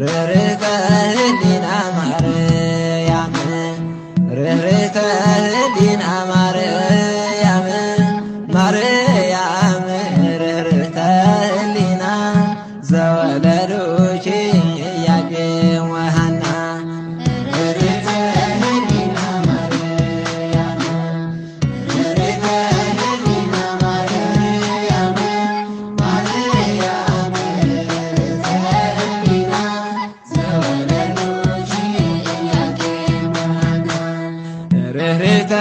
ርኅርኅተ ህሊና ማርያም ርኅርኅተ ህሊና ማርያም ማርያም ርኅርኅተ ህሊና ዘወለዱኪ ኢያቄም ወሐና ርኅርኅተ ህሊና ማርያም ርኅርኅተ ህሊና ማርያም ማርያም ርኅርኅተ ህሊና ዘወለዱኪ ኢያቄም ወሐና ርኅርኅተ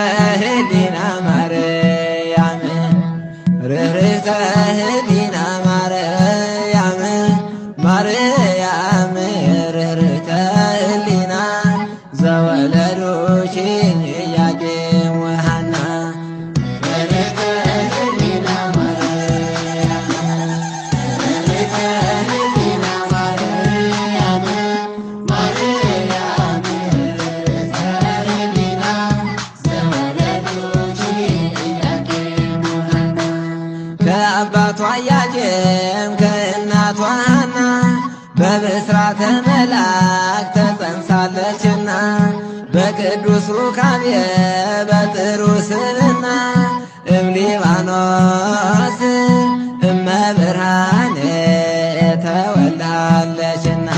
ህሊና ማርያም ርኅርኅተ ህሊና ማርያም ማርያም ርኅርኅተ ህሊና ዘወለዱኪ ኢያቄም ወሐና ርኅርኅተ ህሊና ማርያም ርኅርኅተ ህሊና ማርያም ማርያም ርኅርኅተ ህሊና ዘወለዱኪ ኢያቄም ወሐና ከአባቷ ኢያቄም ከእናቷ ሐና በብስራተ መልአክ ተጸንሳለችና በቅዱስ ሩካቤ በጥሩ ስብዕና እምሊባኖስ እመብርሃን ተወልዳለችና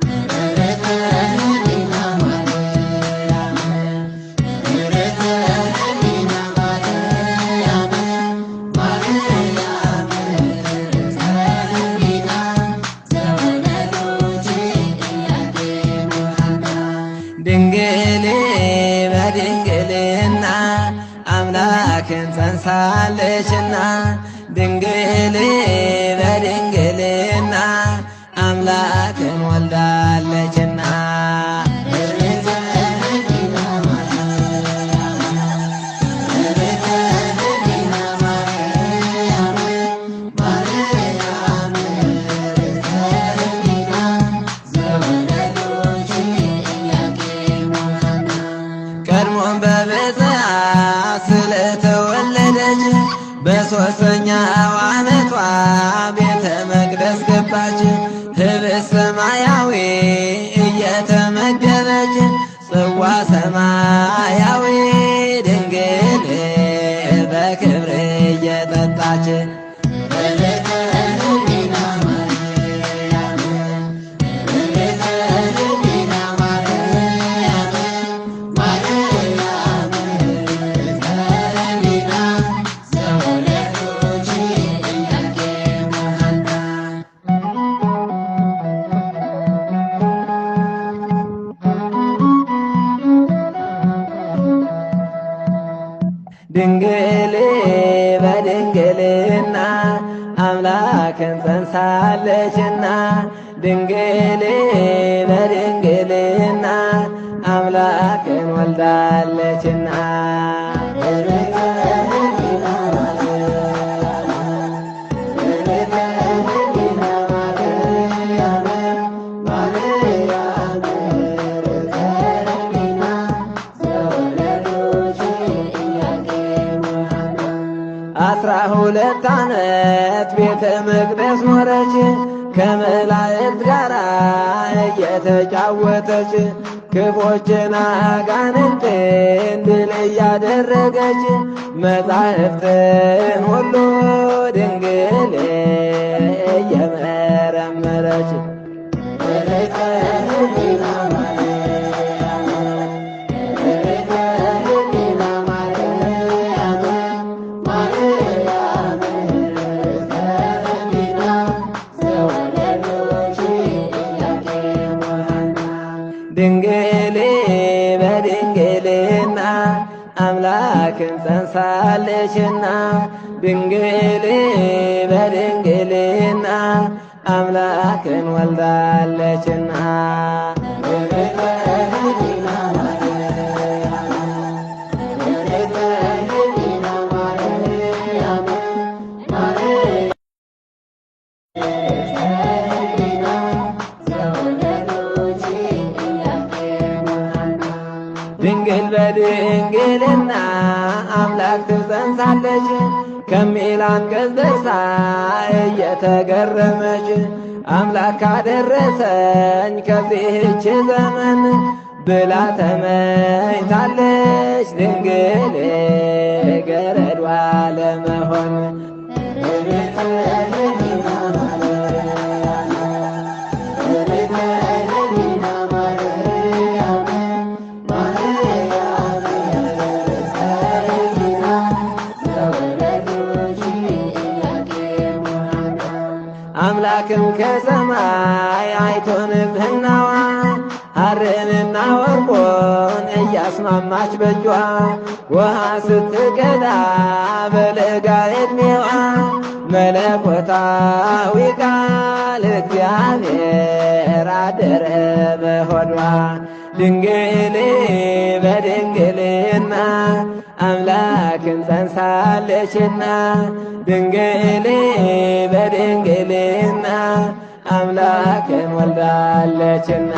ርኅርኅተ ህሊና ማርያም ርኅርኅተ ህሊና ማርያም ማርያም ርኅርኅተ ህሊና ዘወለዱኪ ኢያቄም ወሐና ድንግል በድንግልና አምላክን ጸንሳለችና ድንግል በድንግልና አምላክን ወልዳለችና ርኅርኅተ ህሊና ማርያም ርኅርኅተ ህሊና ማርያም ማርያም ርኅርኅተ ህሊና ዘወለዱኪ ኢያቄም ወሐና ቀድሞም በብፅዓት ስለተወለደች በሦስተኛው ዓመቷ ቤተ መቅደስ ገባች ኅብስት ሰማያዊ እየተመገበች ጽዋ ሰማያዊ ድንግል በክብር እየጠጣች ርኅርኅተ ህሊና ማርያም ርኅርኅተ ህሊና ማርያም ማርያም ርኅርኅተ ህሊና ዘወለዱኪ ኢያቄም ወሐና ድንግል በድንግልና አምላክን ጸንሳለችና ድንግል በድንግልና አምላክን ወልዳለችና ርኅርኅተ ህሊና ማርያም ርኅርኅተ ህሊና ማርያም ማርያም ርኅርኅተ ህሊና ዘወለዱኪ ኢያቄም ወሐና 12 ዓመት ቤተ መቅደስ ኖረች ከመላእክት ጋር እየተጫወተች ክፎችን አጋንንትን ድል እያደረገች መጻሕፍትን ሁሉ ድንግል እየመረመረች ርኅርኅተ ህሊና ማርያም ርኅርኅተ ህሊና ማርያም ማርያም ርኅርኅተ ህሊና ዘወለዱኪ ኢያቄም ወሐና ድንግል በድንግልና አምላክን ጸንሳለችና ድንግል በድንግልና አምላክን ወልዳለችና ርኅርኅተ ህሊና ማርያም ርኅርኅተ ህሊና ማርያም ማርያም ርኅርኅተ ህሊና ዘወለዱኪ ኢያቄም ወሐና ድንግል በድንግልና አምላክ ትጸንሳለች ከሚል አንቀጽ ደርሳ እየተገረመች አምላክ ካደረሰኝ ከዚህች ዘመን ብላ ተመኝታለች ድንግል ገረዷ ለመሆን። አምላክም ከሰማይ አይቶ ንጽሕናዋ ሐርንና ወርቆን እያስማማች በጇ ውሃ ስትቀዳ በለጋ ዕድሜዋ መለኮታዊ ቃል እግዚአብሔር አደረ በሆዷ። ድንግል በድንግልና አምላክን ጸንሳለችና ድንግል በድንግልና አምላክን ወልዳለችና